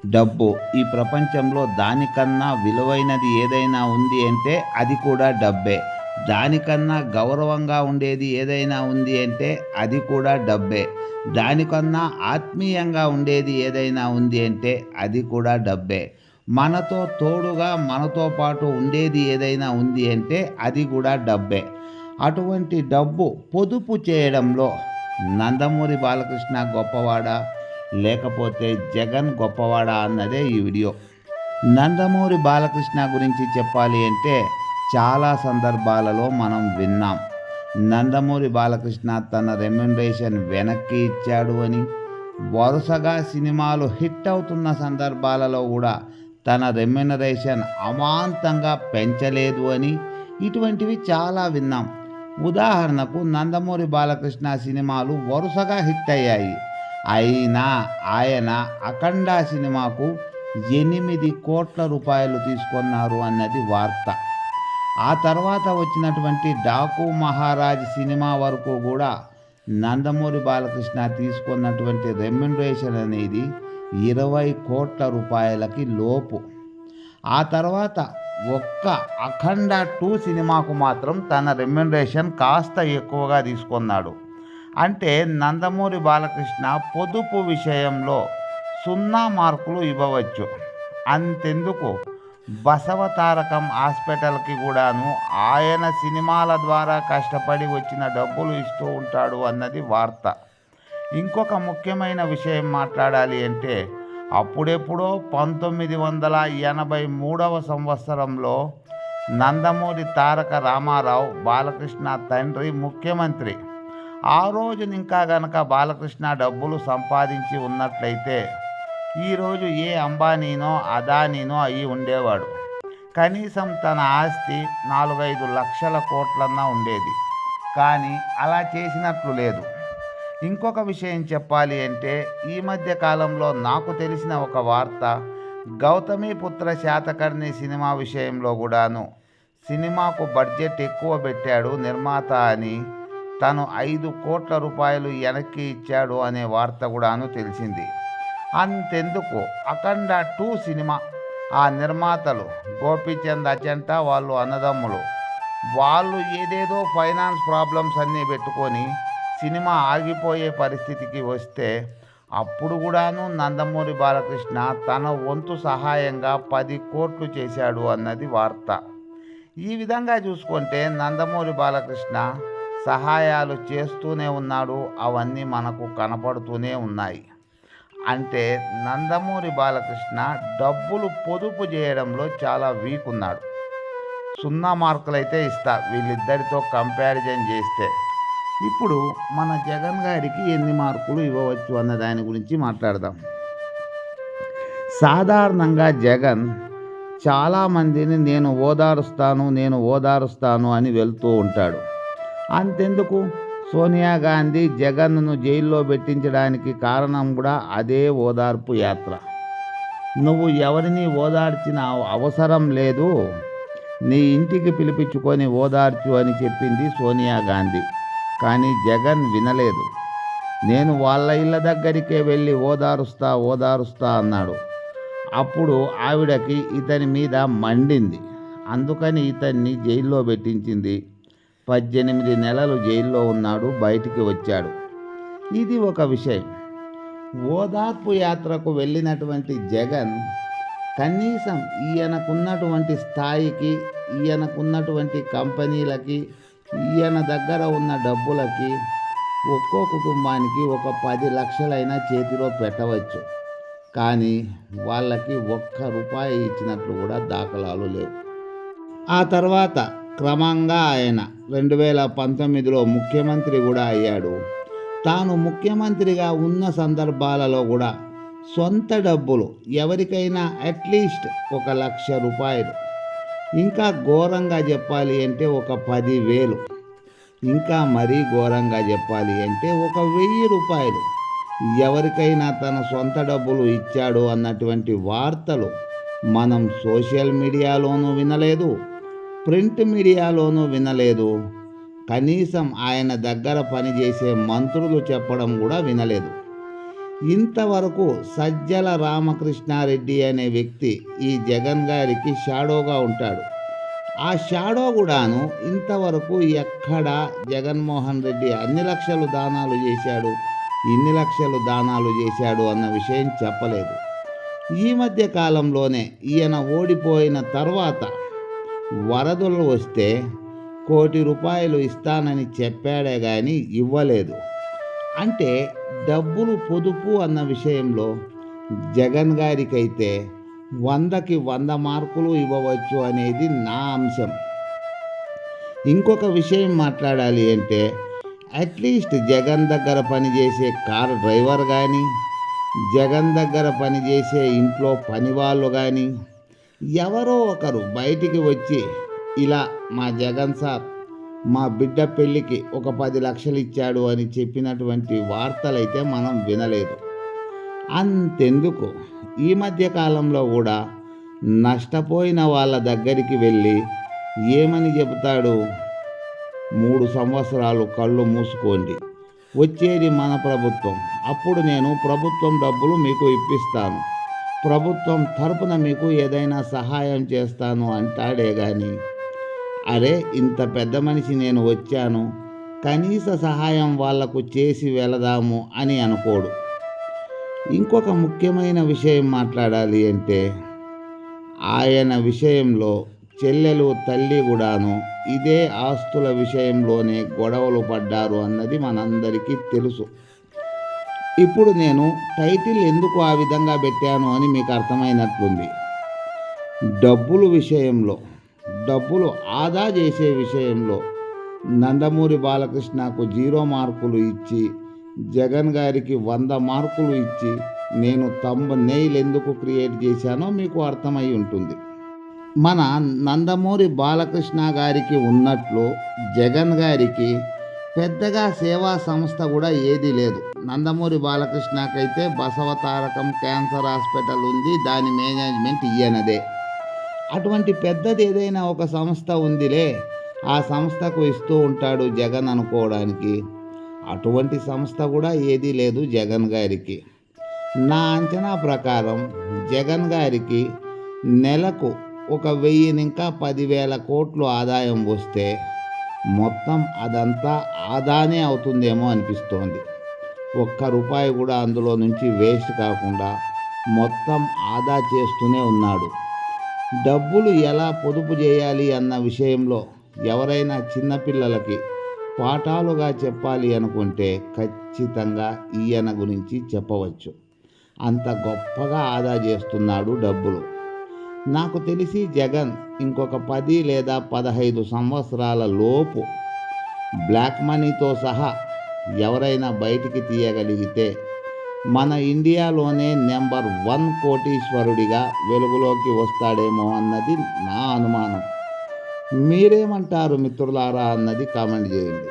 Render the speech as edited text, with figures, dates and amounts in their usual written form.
డబ్బు ఈ ప్రపంచంలో దానికన్నా విలువైనది ఏదైనా ఉంది అంటే అది కూడా డబ్బే. దానికన్నా గౌరవంగా ఉండేది ఏదైనా ఉంది అంటే అది కూడా డబ్బే. దానికన్నా ఆత్మీయంగా ఉండేది ఏదైనా ఉంది అంటే అది కూడా డబ్బే. మనతో తోడుగా మనతో పాటు ఉండేది ఏదైనా ఉంది అంటే అది కూడా డబ్బే. అటువంటి డబ్బు పొదుపు చేయడంలో నందమూరి బాలకృష్ణ గొప్పవాడా? లేకపోతే జగన్ గొప్పవాడా అన్నదే ఈ వీడియో. నందమూరి బాలకృష్ణ గురించి చెప్పాలి అంటే చాలా సందర్భాలలో మనం విన్నాం. నందమూరి బాలకృష్ణ తన రెమ్యునరేషన్ వెనక్కి ఇచ్చాడు అని, వరుసగా సినిమాలు హిట్ అవుతున్న సందర్భాలలో కూడా తన రెమ్యునరేషన్ అమాంతంగా పెంచలేదు అని, ఇటువంటివి చాలా విన్నాం. ఉదాహరణకు నందమూరి బాలకృష్ణ సినిమాలు వరుసగా హిట్ అయ్యాయి. అయినా ఆయన అఖండ సినిమాకు 8 కోట్ల రూపాయలు తీసుకున్నారు అన్నది వార్త. ఆ తర్వాత వచ్చినటువంటి డాకు మహారాజ్ సినిమా వరకు కూడా నందమూరి బాలకృష్ణ తీసుకున్నటువంటి రెమ్యునరేషన్ అనేది 20 కోట్ల రూపాయలకి లోపు. ఆ తర్వాత ఒక్క అఖండ 2 సినిమాకు మాత్రం తన రెమ్యునరేషన్ కాస్త ఎక్కువగా తీసుకున్నాడు. అంటే నందమూరి బాలకృష్ణ పొదుపు విషయంలో 0 మార్కులు ఇవ్వవచ్చు. అంతెందుకు, బసవతారకం హాస్పిటల్కి కూడాను ఆయన సినిమాల ద్వారా కష్టపడి వచ్చిన డబ్బులు ఇస్తూ ఉంటాడు అన్నది వార్త. ఇంకొక ముఖ్యమైన విషయం మాట్లాడాలి అంటే, అప్పుడెప్పుడో 1983వ సంవత్సరంలో నందమూరి తారక రామారావు బాలకృష్ణ తండ్రి ముఖ్యమంత్రి. ఆ రోజు ఇంకా గనక బాలకృష్ణ డబ్బులు సంపాదించి ఉన్నట్లయితే ఈరోజు ఏ అంబానీనో అదానీనో అయి ఉండేవాడు. కనీసం తన ఆస్తి 4-5 లక్షల కోట్లన్నా ఉండేది. కానీ అలా చేసినట్లు లేదు. ఇంకొక విషయం చెప్పాలి అంటే, ఈ మధ్య కాలంలో నాకు తెలిసిన ఒక వార్త, గౌతమిపుత్ర శాతకర్ణి సినిమా విషయంలో కూడాను సినిమాకు బడ్జెట్ ఎక్కువ పెట్టాడు నిర్మాత అని, తను 5 కోట్ల రూపాయలు వెనక్కి ఇచ్చాడు అనే వార్త కూడాను తెలిసింది. అంతెందుకు, అఖండ 2 సినిమా ఆ నిర్మాతలు గోపీచంద్ అజంట వాళ్ళు అన్నదమ్ములు, వాళ్ళు ఏదేదో ఫైనాన్స్ ప్రాబ్లమ్స్ అన్నీ పెట్టుకొని సినిమా ఆగిపోయే పరిస్థితికి వస్తే అప్పుడు కూడాను నందమూరి బాలకృష్ణ తన వంతు సహాయంగా 10 కోట్లు చేశాడు అన్నది వార్త. ఈ విధంగా చూసుకుంటే నందమూరి బాలకృష్ణ సహాయాలు చేస్తూనే ఉన్నాడు. అవన్నీ మనకు కనపడుతూనే ఉన్నాయి. అంటే నందమూరి బాలకృష్ణ డబ్బులు పొదుపు చేయడంలో చాలా వీక్ ఉన్నాడు. 0 మార్కులు అయితే ఇస్తా వీళ్ళిద్దరితో కంపారిజన్ చేస్తే. ఇప్పుడు మన జగన్ గారికి ఎన్ని మార్కులు ఇవ్వవచ్చు అన్న దాని గురించి మాట్లాడదాం. సాధారణంగా జగన్ చాలామందిని నేను ఓదారుస్తాను అని వెళ్తూ ఉంటాడు. అంతెందుకు, సోనియా గాంధీ జగన్ను జైల్లో పెట్టించడానికి కారణం కూడా అదే ఓదార్పు యాత్ర. నువ్వు ఎవరిని ఓదార్చిన అవసరం లేదు, నీ ఇంటికి పిలిపించుకొని ఓదార్చు అని చెప్పింది సోనియా గాంధీ. కానీ జగన్ వినలేదు. నేను వాళ్ళ ఇళ్ళ దగ్గరికే వెళ్ళి ఓదారుస్తా అన్నాడు. అప్పుడు ఆవిడకి ఇతని మీద మండింది. అందుకని ఇతన్ని జైల్లో పెట్టించింది. 18 నెలలు జైల్లో ఉన్నాడు, బయటికి వచ్చాడు. ఇది ఒక విషయం. ఓదార్పు యాత్రకు వెళ్ళినటువంటి జగన్ కనీసం ఈయనకున్నటువంటి స్థాయికి, ఈయనకున్నటువంటి కంపెనీలకి, ఈయన దగ్గర ఉన్న డబ్బులకి ఒక్కో కుటుంబానికి ఒక 10 లక్షలైనా చేతిలో పెట్టవచ్చు. కానీ వాళ్ళకి ఒక్క రూపాయి ఇచ్చినట్లు కూడా దాఖలాలు లేవు. ఆ తర్వాత క్రమంగా ఆయన 2019లో ముఖ్యమంత్రి కూడా అయ్యాడు. తాను ముఖ్యమంత్రిగా ఉన్న సందర్భాలలో కూడా సొంత డబ్బులు ఎవరికైనా అట్లీస్ట్ 1 లక్ష రూపాయలు, ఇంకా ఘోరంగా చెప్పాలి అంటే ఒక 10,000, ఇంకా మరీ ఘోరంగా చెప్పాలి అంటే ఒక 1000 రూపాయలు ఎవరికైనా తన సొంత డబ్బులు ఇచ్చాడు అన్నటువంటి వార్తలు మనం సోషల్ మీడియాలోనూ వినలేదు, ప్రింట్ మీడియాలోనూ వినలేదు, కనీసం ఆయన దగ్గర పనిచేసే మంత్రులు చెప్పడం కూడా వినలేదు. ఇంతవరకు సజ్జల రామకృష్ణారెడ్డి అనే వ్యక్తి ఈ జగన్ గారికి షాడోగా ఉంటాడు. ఆ షాడో కూడాను ఇంతవరకు ఎక్కడ జగన్మోహన్ రెడ్డి అన్ని లక్షలు దానాలు చేశాడు, ఇన్ని లక్షలు దానాలు చేశాడు అన్న విషయం చెప్పలేదు. ఈ మధ్య కాలంలోనే ఈయన ఓడిపోయిన తర్వాత వరదలు వస్తే ₹1,00,00,000 ఇస్తానని చెప్పాడే కానీ ఇవ్వలేదు. అంటే డబ్బులు పొదుపు అన్న విషయంలో జగన్ గారికైతే 100కి 100 మార్కులు ఇవ్వవచ్చు అనేది నా అంశం. ఇంకొక విషయం మాట్లాడాలి అంటే అట్లీస్ట్ జగన్ దగ్గర పనిచేసే కార్ డ్రైవర్ కానీ, జగన్ దగ్గర పనిచేసే ఇంట్లో పని వాళ్ళు కానీ ఎవరో ఒకరు బయటికి వచ్చి ఇలా మా జగన్ సార్ మా బిడ్డ పెళ్ళికి ఒక 10 లక్షలు ఇచ్చాడు అని చెప్పినటువంటి వార్తలైతే మనం వినలేదు. అంతెందుకు ఈ మధ్య కాలంలో కూడా నష్టపోయిన వాళ్ళ దగ్గరికి వెళ్ళి ఏమని చెబుతాడు, 3 సంవత్సరాలు కళ్ళు మూసుకోండి, వచ్చేది మన ప్రభుత్వం, అప్పుడు నేను ప్రభుత్వం డబ్బులు మీకు ఇప్పిస్తాను, ప్రభుత్వం తరపున మీకు ఏదైనా సహాయం చేస్తాను అంటాడే కానీ అరే ఇంత పెద్ద మనిషి నేను వచ్చాను, కనీస సహాయం వాళ్లకు చేసి వెళదాము అని అనుకోడు. ఇంకొక ముఖ్యమైన విషయం మాట్లాడాలి అంటే ఆయన విషయంలో చెల్లెలు తల్లి కూడాను ఇదే ఆస్తుల విషయంలోనే గొడవలు పడ్డారు అన్నది మనందరికీ తెలుసు. ఇప్పుడు నేను టైటిల్ ఎందుకు ఆ విధంగా పెట్టాను అని మీకు అర్థమైనట్లుంది. డబ్బుల విషయంలో, డబ్బులు ఆదా చేసే విషయంలో నందమూరి బాలకృష్ణకు 0 మార్కులు ఇచ్చి జగన్ గారికి 100 మార్కులు ఇచ్చి నేను థంబ్నెయిల్ ఎందుకు క్రియేట్ చేశానో మీకు అర్థమై ఉంటుంది. మన నందమూరి బాలకృష్ణ గారికి ఉన్నట్లు జగన్ గారికి పెద్దగా సేవా సంస్థ కూడా ఏదీ లేదు. నందమూరి బాలకృష్ణకైతే బసవతారకం క్యాన్సర్ హాస్పిటల్ ఉంది, దాని మేనేజ్మెంట్ ఈయనదే. అటువంటి పెద్దది ఏదైనా ఒక సంస్థ ఉందిలే, ఆ సంస్థకు ఇస్తూ ఉంటాడు జగన్ అనుకోవడానికి, అటువంటి సంస్థ కూడా ఏదీ లేదు జగన్ గారికి. నా అంచనా ప్రకారం జగన్ గారికి నెలకు ఒక 1000 ఇంకా 10,000 కోట్లు ఆదాయం వస్తే మొత్తం అదంతా ఆదానే అవుతుందేమో అనిపిస్తోంది. ₹1 కూడా అందులో నుంచి వేస్ట్ కాకుండా మొత్తం ఆదా చేస్తూనే ఉన్నాడు. డబ్బులు ఎలా పొదుపు చేయాలి అన్న విషయంలో ఎవరైనా చిన్నపిల్లలకి పాఠాలుగా చెప్పాలి అనుకుంటే ఖచ్చితంగా ఈయన గురించి చెప్పవచ్చు. అంత గొప్పగా ఆదా చేస్తున్నాడు డబ్బులు. నాకు తెలిసి జగన్ ఇంకొక 10 లేదా 15 సంవత్సరాల లోపు బ్లాక్ మనీతో సహా ఎవరైనా బయటికి తీయగలిగితే మన ఇండియాలోనే నెంబర్ 1 కోటీశ్వరుడిగా వెలుగులోకి వస్తాడేమో అన్నది నా అనుమానం. మీరేమంటారు మిత్రులారా అన్నది కామెంట్ చేయండి.